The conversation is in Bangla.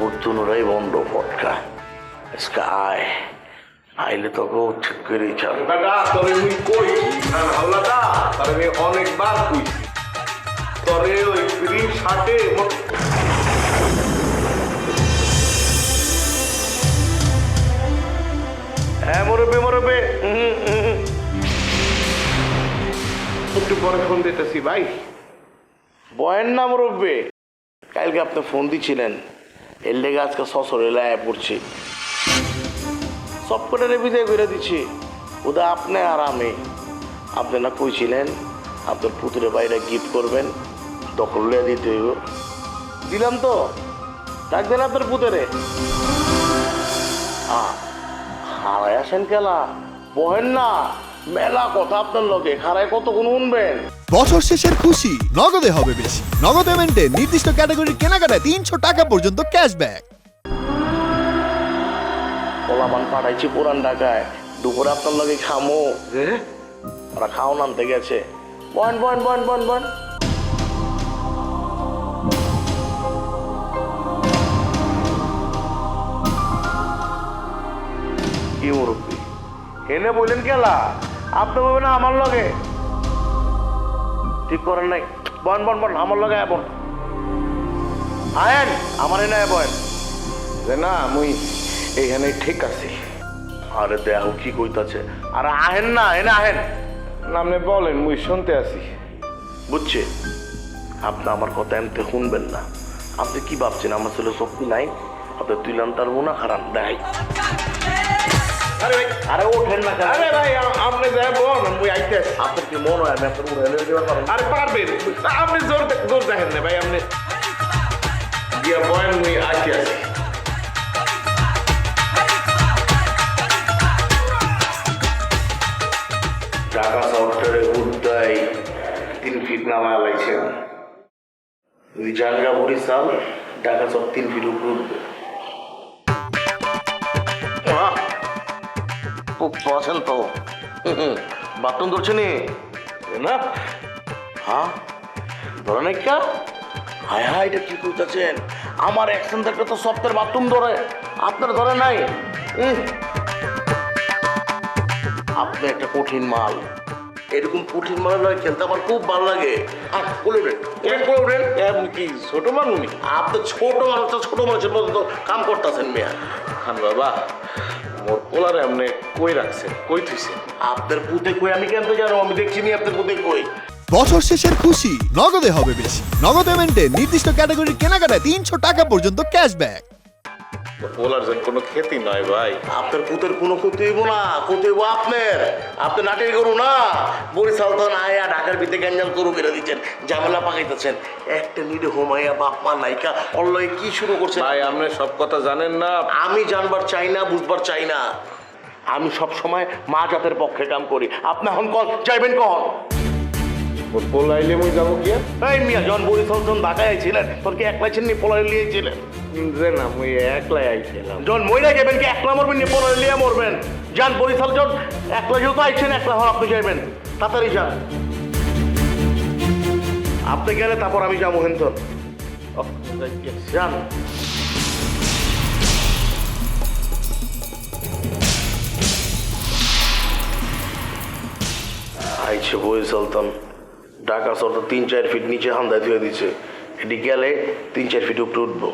পুতুনরাই বন্ধ ফটকা আজকে আয় আইলে তোকে উচ্ছেদ করে ছাড়। দাদা তবে মুই কই না হাওলাদা তবে আমি অনেকবার কইছি তরে ওই ক্রিম শার্টে হ্যাঁ মরবে মরবে একটু পরে ফোন দিতেছি ভাই। বয়ের না মরবে কালকে আপনি ফোন দিছিলেন এর লেগে আজকে সসরে লায় পড়ছি সব কটারে বিদায় করে দিচ্ছি ওদা আপনি আর আমি আপনি না কইছিলেন আপনার পুতুরের বাইরে গিফট করবেন দখল লিয়ে দিতে হইব দিলাম তো ডাকবেন আপনার পুতুরে হারায় আসেন খেলা বহেন না মেলা কথা আপনার লগে খারায় কতক্ষণ শুনবেন। বছর শেষের খুশি নগদে হবে বেশি। নগদ পেমেন্টে নির্দিষ্ট ক্যাটাগরির কেনাকাটায় 300 টাকা পর্যন্ত ক্যাশব্যাক। পোলাপান পাঠাইছি পুরান ঢাকায় দুপুরে আপনার লগে খামো ওরা খাওয়ান আনতে গেছে বন বন বন বন বন কি মুরব্বী এনে বললেন কেলা আপনি বলবেন না আমার লগে ঠিক করেন নাই বন বন বন আমার লগে বন আয়েন আমার এনে বন যে না মুই এইখানে ঠিক আছি। আরে দেহ কি কইতাছে আরে আহেন না এনে আহেন আপনি বলেন মুই শুনতে আছি। বুঝছি আপনি আমার কথা এমতে শুনবেন না আপনি কি ভাবছেন আমার ছেলে শক্তি নাই আপনি তুইলাম তার না খারাপ দেখাই আরে ভাই আরে ওঠেন না কেন? আরে ভাই আপনি যাই বল মুই আইতে আছি। আপনার কি মনে হয় আমি আপনার উড়ে এলে দেওয়ার পারেন আরে পারবেন আপনি জোর জোর দেখেন না ভাই আপনি গিয়া বয়েন মুই আইতে আছি। ঢাকা শহরটারে উদ্দায় 3 ফিট নামায় লাইছেন ওই জানগা বরিশাল ঢাকা সব 3 ফিট উপরে উঠবে খুব আছেন তো বাথরুম ধরছে নি না হ্যাঁ ধরেন একটা হায় হায় এটা কি করতেছেন আমার অ্যাকশন থাকলে তো সপ্তাহের বাথরুম ধরে আপনার ধরে নাই আপনি একটা কঠিন মাল এরকম কঠিন মাল নয় খেলতে আমার খুব ভালো লাগে আর বলে উঠেন আপনি কি ছোট মানুষ? আপনি ছোট মানুষ ছোট মানুষের মতো তো কাম করতেছেন মেয়া খান বাবা মোর পোলারে আপনি কই রাখছেন কই থুইছেন? আপনার পুঁতে কই আমি কেন তো জানো আমি দেখছি নি আপনার পুঁতে কই বছর শেষের খুশি নগদে হবে বেশি। নগদ পেমেন্টে নির্দিষ্ট ক্যাটাগরির কেনাকাটায় 300 টাকা পর্যন্ত ক্যাশব্যাক। পোলার যেন কোনো ক্ষতি নয় ভাই। আপনার পুতের কোনো ক্ষতি হইব না ক্ষতি হইব আপনি নাটের করু না বরিশাল তো আয়া ঢাকার ভিতরে গ্যাঞ্জাম করু বেড়ে দিচ্ছেন ঝামেলা পাকাইতেছেন একটা নিডে হোমাইয়া বাপ মা নাইকা অল্লয়ে কি শুরু করছেন ভাই আপনি সব কথা জানেন না। আমি জানবার চাই না বুঝবার চাই না আমি সব সময় মা জাতের পক্ষে কাম করি আপনি এখন কল যাইবেন কখন মোর পোলাইলে মুই যাবো গিয়া এই মিয়া জন বরিশাল জন ঢাকায় আইছিলেন তোর কি একলাই ছিলেন নি পোলাই লিয়েছিলেন যে না মুই একলাই আইছিলাম। জন মইরা যাবেন কি একলা মরবেন নি পোলাই লিয়ে মরবেন যান বরিশাল জন একলা যেহেতু আইছেন একলা হন আপনি যাইবেন তাড়াতাড়ি যান আপনি গেলে তারপর আমি যাবো হেনতন যান আইছে বরিশাল তন ঢাকা শহর 3-4 ফিট নিচে হান্দায় ধুয়ে দিচ্ছে এটি গেলে 3-4 ফিট উপরে উঠবো